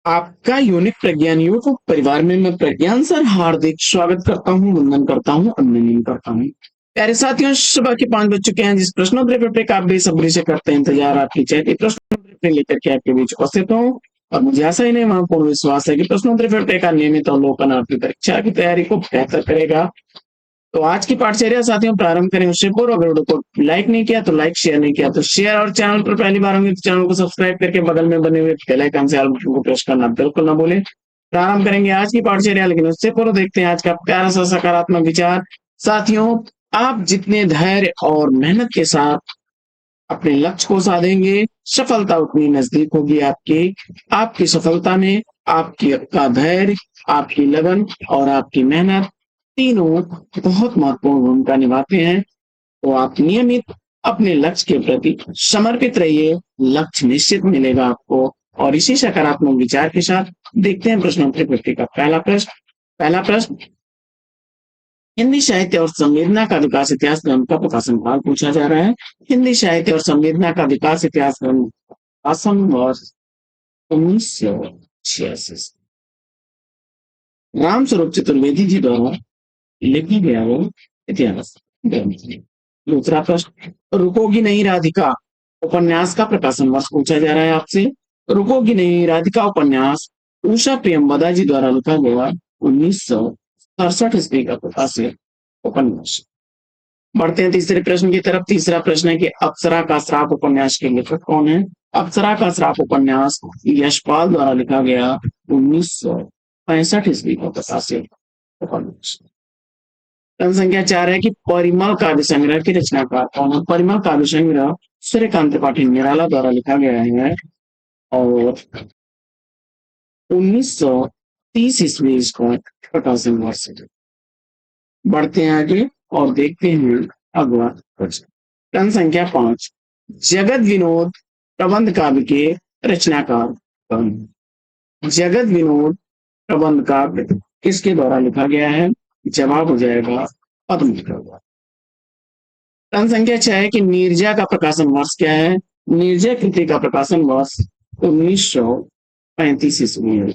आपका यूनिक प्रज्ञान यूट्यूब परिवार में मैं प्रज्ञान सर हार्दिक स्वागत करता हूँ, वंदन करता हूँ, अभिनंदन करता हूँ। प्यारे साथियों, सुबह के 5 बज चुके हैं। जिस प्रश्नोत्तरी पेपर का आप बेसब्री से करते हैं इंतजार, आपकी चैट प्रश्नोत्तरी पेपर लेकर के आपके बीच उपस्थित हूँ। और मुझे आशा ही नहीं, वहां पूर्ण विश्वास है कि प्रश्नोत्तरी पेपर का नियमित अवलोकन आपकी परीक्षा की तैयारी को बेहतर करेगा। तो आज की पाठचर्या साथियों प्रारंभ करें उससे पूर्व अगर वीडियो को लाइक नहीं किया तो लाइक, शेयर नहीं किया तो शेयर, और चैनल पर पहली बार होंगे तो चैनल को सब्सक्राइब करके बगल में बने हुए बेल आइकन से ऑल बटन को प्रेस करना बिल्कुल ना भूलें। प्रारंभ करेंगे आज की पाठचर्या, लेकिन उससे पूर्व देखते हैं आज का प्यारा सा सकारात्मक विचार। साथियों, आप जितने धैर्य और मेहनत के साथ अपने लक्ष्य को साधेंगे, सफलता उतनी नजदीक होगी आपकी। आपकी सफलता में आपकी का धैर्य, आपकी लगन और आपकी मेहनत तीनों बहुत महत्वपूर्ण भूमिका निभाते हैं। तो आप नियमित अपने लक्ष्य के प्रति समर्पित रहिए, लक्ष्य निश्चित मिलेगा आपको। और इसी सकारात्मक विचार के साथ देखते हैं प्रश्नोत्तरी पेपर का पहला प्रश्न। हिंदी साहित्य और संवेदना का विकास इतिहास ग्रंथ का प्रकाशन काल पूछा जा रहा है। हिंदी साहित्य और संवेदना का विकास इतिहास ग्रंथ प्रकाशन वर्ष 1986 राम स्वरूप चतुर्वेदी जी द्वारा लिखा गया वो इतिहास ग्रंथ है। दूसरा प्रश्न, रुकोगी नहीं राधिका उपन्यास का प्रकाशन वर्ष पूछा जा रहा है आपसे। रुकोगी नहीं राधिका उपन्यास उषा प्रियंवदा जी द्वारा लिखा गया 1967 ईस्वी का प्रकाशित उपन्यास। बढ़ते हैं तीसरे प्रश्न की तरफ। तीसरा प्रश्न है कि अप्सरा का श्राप उपन्यास के लेखक कौन है। अप्सरा का श्राप उपन्यास यशपाल द्वारा लिखा गया 1965 ईस्वी का प्रकाशित उपन्यास। प्रश्न संख्या 4 है कि परिमल काव्य संग्रह की रचनाकार कौन है। परिमल काव्य संग्रह सूर्यकांत त्रिपाठी निराला द्वारा लिखा गया है और 1930 ईस्वी इसका प्रकाशन वर्ष है। बढ़ते हैं आगे और देखते हैं अगला प्रश्न। प्रश्न संख्या 5, जगत विनोद प्रबंध काव्य के रचनाकार कौन है। जगत विनोद प्रबंध काव्य किसके द्वारा लिखा गया है। जवाब हो जाएगा पद्म का। प्रश्न संख्या 6 है कि नीरजा का प्रकाशन वर्ष क्या है। नीरजा कृति का प्रकाशन वर्ष 1935 ईस्वी है।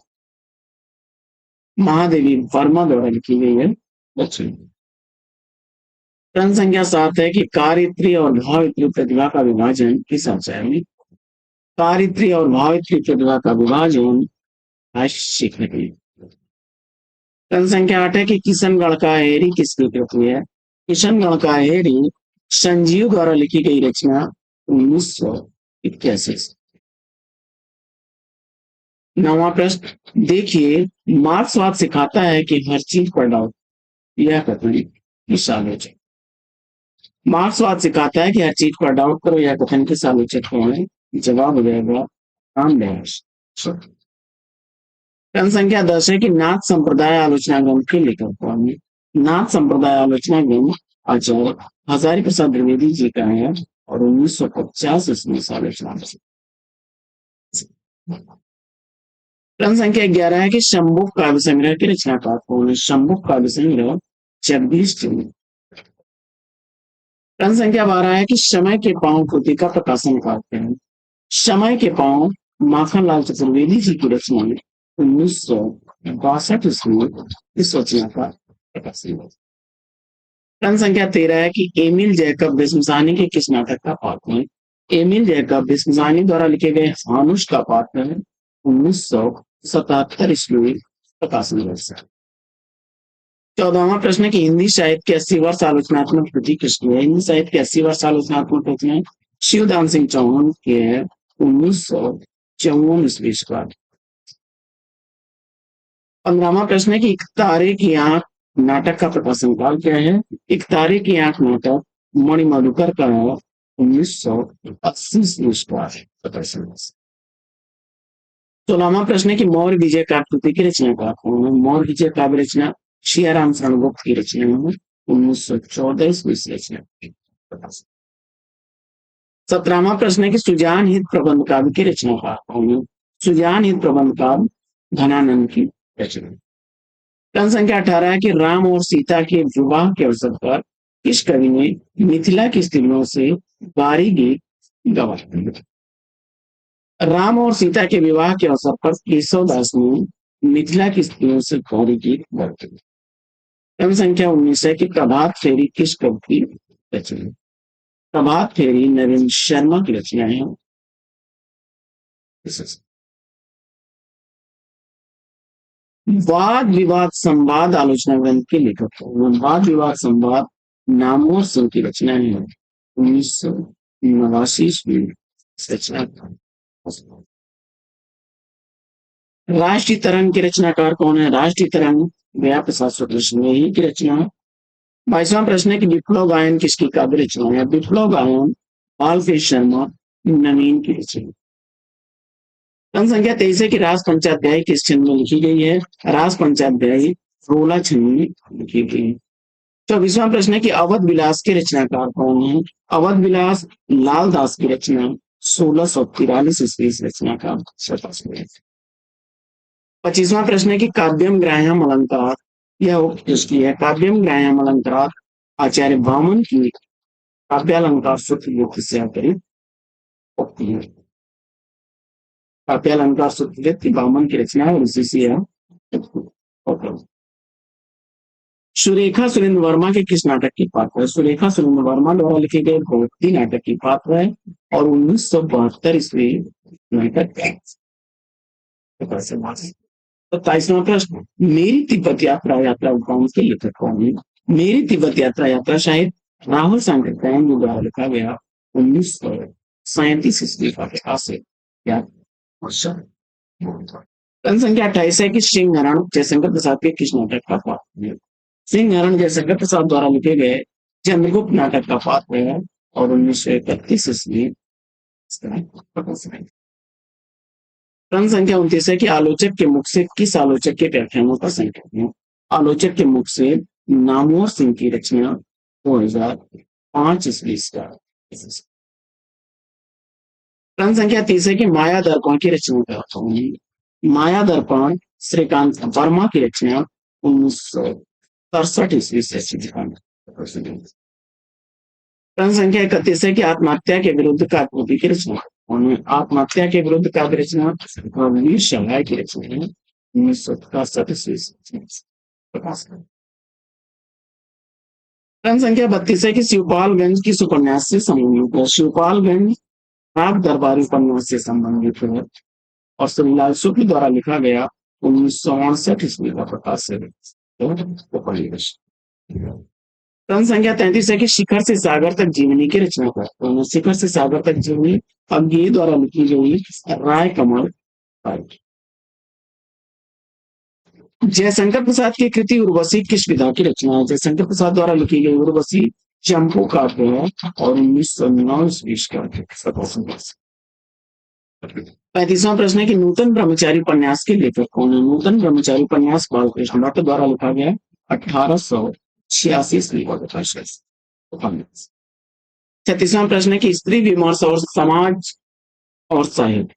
महादेवी वर्मा द्वारा लिखी गई है। प्रश्न संख्या 7 है कि कारित्री और भावित्री प्रतिभा का विभाजन किस अध्याय में। कारित्री और भावित्री प्रतिभा का विभाजन सीखने के लिए। प्रश्न संख्या 8 है कि किशनगढ़ का हेरी किसकी कृति है। किशनगढ़ का हेरी संजीव द्वारा लिखी गई रचना 1981। नौवां प्रश्न, देखिए मार्क्सवाद सिखाता है कि हर चीज पर डाउट, यह कथन किस आलोचक। मार्क्सवाद सिखाता है कि हर चीज पर डाउट करो, यह कथन किस आलोचक कौन है। जवाब हो जाएगा रामदास। प्रश्न संख्या 10 है कि नाथ संप्रदाय आलोचना ग्रंथ के लेखक कौन है। नाथ संप्रदाय आलोचना ग्रंथ आचार्य हजारी प्रसाद द्विवेदी जी का है और 1950 ईस्वी से आलोचना। प्रश्न संख्या 11 है कि शंभुक काव्य संग्रह के रचनाकार कौन है। शंभुक काव्य संग्रह जगदीश चंद्र। प्रश्न संख्या 12 है कि समय के पांव कृति का प्रकाशन करते हैं। समय के पांव माखनलाल चतुर्वेदी जी की रचना 1962 ईस्वी इस रचना का प्रकाशन। प्रश्न संख्या 13 है कि एमिल जैकब बिस्मसानी के किस नाटक का पात्र है। एमिल जैकब बिस्मसानी द्वारा लिखे गए हानुश का पात्र है 1977 ईस्वी प्रकाशन वर्ष। 14वां प्रश्न है कि हिंदी साहित्य की 80 वर्ष आलोचनात्मक कृति किसकी है। हिंदी साहित्य की 80 वर्ष आलोचनात्मक कृति शिवदान सिंह चौहान के है 1954 ईस्वी का। 15वां प्रश्न है कि एक तारे की आंख नाटक का प्रकाशन काल क्या है। एक तारे की आंख नाटक मणि मधुकर का है 1980 ईस्वी का प्रकाशन। 16वां प्रश्न है कि मौर्य विजय काव्य कृति की रचनाकार कौन है। मौर्य विजय काव्य रचना सियाराम शरण गुप्त की रचना है 1914 ईस्वी से रचना। 17वां प्रश्न है कि सुजान हित प्रबंध काव्य की रचनाकार कौन है। सुजान हित प्रबंध काव्य घनानंद की रचना। प्रश्न संख्या 18 है कि राम और सीता के विवाह के अवसर पर किस कवि ने मिथिला की स्त्रियों से बारी गीत गवाए। राम और सीता के विवाह के अवसर पर केशवदास ने मिथिला की स्त्रियों से गौरी गीत गाते। क्रम संख्या 19 है कि प्रभात फेरी किस कवि की रचना है? प्रभात फेरी नरेंद्र शर्मा की रचना है। वाद विवाद संवाद आलोचना ग्रंथ के लेखक हैं। वाद विवाद संवाद नामवर सिंह की रचना है। 1989 ईस्वी में रचना। राष्ट्रीय तरंग के रचनाकार कौन है? राष्ट्रीय तरंग गया प्रसाद शुक्ल की रचना है। 22वां प्रश्न है कि विप्लव गायन किसकी काव्य रचना है? विप्लव गायन बालकृष्ण शर्मा नवीन की रचना। क्रम संख्या 23 है कि रास पंचाध्याय किस छंद में लिखी गई है? रास पंचाध्याय रोला छंद में लिखी गई है। 24वां प्रश्न है कि अवध विलास के रचनाकार कौन है? अवध विलास लाल दास की रचना 1643 ईस्वी से रचना का 25वां प्रश्न है कि काव्यम ग्राह्यम अलंकार यह उक्त किसकी है? काव्यम ग्राह्यम अलंकार आचार्य वामन की काव्यालंकार सूत्र से आधारित उक्ति है। काव्यालंकार सूत्र वामन की रचना है और इसी से है। सुरेखा सुरेंद्र वर्मा के किस नाटक की पात्र है? सुरेखा सुरेंद्र वर्मा द्वारा लिखे गए भक्ति नाटक की पात्र है और 1972 ईस्वी नाटक है। 27वां प्रश्न मेरी तिब्बत यात्रा यात्रा कौन के लेखक कौन है? मेरी तिब्बत यात्रा यात्रा शायद राहुल सांकृत्यायन द्वारा लिखा गया 1937 ईस्वी का प्रकाश है। प्रश्न संख्या 28 है कि सिंहरण जयशंकर प्रसाद के किस नाटक का पात्र है? सिंहरण जयशंकर प्रसाद द्वारा लिखे गए चंद्रगुप्त नाटक का पात्र है और 1931 ईस्वी प्रश्न संख्या 29 है कि आलोचक के मुख से किस आलोचक के व्याख्यानों का संकलन है? आलोचक के मुख से नामवर सिंह की रचना 2005 ईस्वी का। प्रश्न संख्या 30 है कि माया दर्पण की रचना का कौन है? माया दर्पण श्रीकांत वर्मा की रचना 1967 ईस्वी से। प्रश्न संख्या 31 है कि आत्महत्या के विरुद्ध काव्य की रचना उन्होंने आत्महत्या के विरुद्ध काव्य रचना वीर शंघाई की रचना है 1967 ईस्वी से। प्रश्न संख्या 32 है कि शिवपालगंज किस उपन्यास से संबंधित है? शिवपालगंज राग दरबारी उपन्यास से संबंधित है और श्रीलाल शुक्ल द्वारा लिखा गया 1968 ईस्वी का प्रकाश है। प्रश्न संख्या 33 है कि शिखर से सागर तक जीवनी की रचना करते हैं। शिखर से सागर तक जीवनी अज्ञेय द्वारा लिखी गई राय कमल राय। जयशंकर प्रसाद की कृति उर्वशी किस विधा की रचना है? जयशंकर प्रसाद द्वारा लिखी गई उर्वशी चंपू काव्य है और 1909 ईस्वी का। 35वां प्रश्न है कि नूतन ब्रह्मचारी उपन्यास के लेखक कौन है? नूतन ब्रह्मचारी उपन्यास बालकृष्ण भट्ट द्वारा लिखा गया 1886 ईस्वी का प्रकाश है। 36वां प्रश्न है कि स्त्री विमर्श और समाज और साहित्य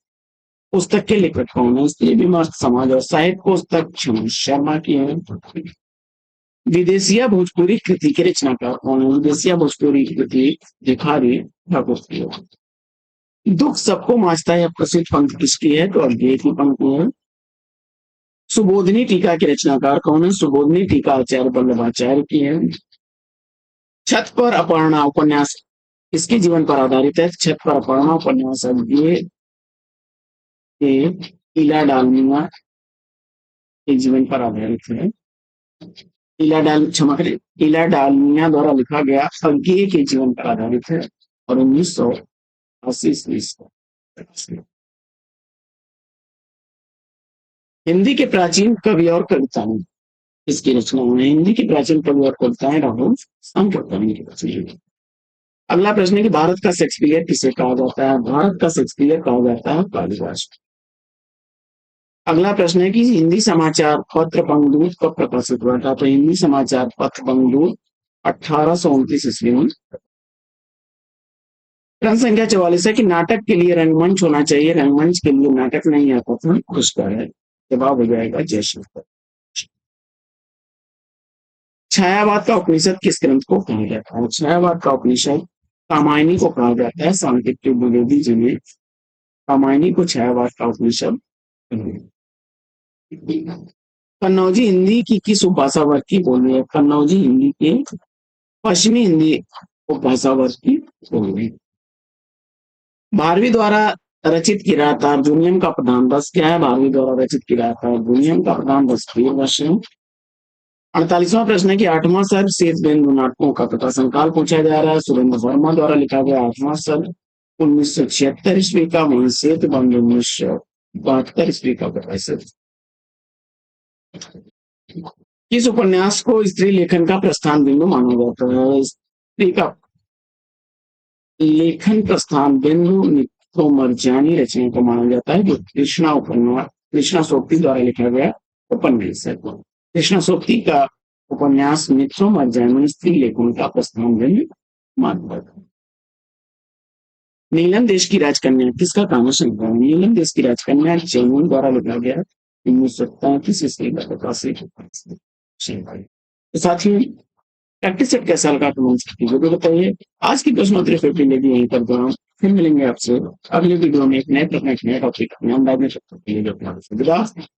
पुस्तक के लेखक कौन है? स्त्री विमर्श समाज और साहित्य पुस्तक शर्मा की है। विदेशिया भोजपुरी कृति के रचनाकार कौन है? विदेशिया भोजपुरी कृति भिखारी ठाकुर की है। दुख सबको मांझता है प्रसिद्ध पंक्ति किसकी है? तो अज्ञेय की पंक्ति है। सुबोधनी टीका के रचनाकार कौन है? सुबोधनी टीका आचार्य वल्लभाचार्य की है। छत पर अपर्णा उपन्यास इसके जीवन पर आधारित है। छत पर अपर्णा उपन्यास अज्ञेय इला डालमिया के जीवन पर आधारित है। इला डालमिया द्वारा लिखा गया अज्ञेय के जीवन पर आधारित है और 1980 ईस्वी। हिंदी के प्राचीन कवि और कविताएं इसकी रचना है। हिंदी की प्राचीन कवि और कविताएं राहुल सांकृत्यायन की रचना। अगला प्रश्न है कि भारत का शेक्सपियर किसे कहा जाता है? भारत का शेक्सपियर कहा जाता है कालिदास। अगला प्रश्न है कि हिंदी समाचार पत्र बंगदूत कब प्रकाशित हुआ था? तो हिंदी समाचार पत्र बंगदूत 1829 ईस्वी में। प्रश्न संख्या 44 है कि नाटक के लिए रंगमंच होना चाहिए, रंगमंच के लिए नाटक नहीं आता था उसका है जवाब हो जाएगा जयशंकर। छायावाद का उपनिषद किस ग्रंथ को कहा जाता है? छायावाद का उपनिषद रामायणी को कहा जाता है। सांकेतिक द्विवेदी जी ने रामायणी कुछ है वार्ता उपनिषद। कन्नौजी हिंदी की किस उपभाषा वर्ग की बोली है? कन्नौजी हिंदी के पश्चिमी हिंदी उपभाषा वर्ग की बोली है। भारवी द्वारा रचित किराता अर्जुनियम का प्रधान वर्ष क्या है? भारवी द्वारा रचित किराता अर्जुनियम का प्रधान वर्ष 48वां प्रश्न है कि 8वां सर्ग शेष बिंदु नाटकों का प्रकाशन काल पूछा जा रहा है। सुरेंद्र वर्मा द्वारा लिखा गया 8वां सर्ग 1976 ईस्वी का, वहीं सेतु बंद 1972 ईस्वी का प्रकाशित। किस उपन्यास को स्त्री लेखन का प्रस्थान बिंदु माना जाता है? स्त्री का लेखन प्रस्थान बिंदु नित्योमर्जानी रचना को माना जाता है, जो कृष्णा सोक्ति द्वारा लिखा गया उपन्यास है। कृष्णा सोक्ति का उपन्यास नित्योमर्जानी स्त्री लेखन का प्रस्थान बिंदु माना जाता है। नीलम देश की राजकन्या किसका कहानी संग्रह है? नीलम देश की राजकन्या जैमिनी द्वारा लिखा गया 1937 ईस्वी का प्रकाशित। तो साथियों, प्रैक्टिस सेट कैसा लगा कमेंट करके जरूर बताइए। आज की प्रश्नोत्तरी 50 लेगी यहीं पर दो, फिर मिलेंगे आपसे अगले वीडियो में एक नए प्रश्न एक नए टॉपिक ध्यान रखने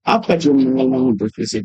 आपका जीवन मंगलमय हो, दोस्तों से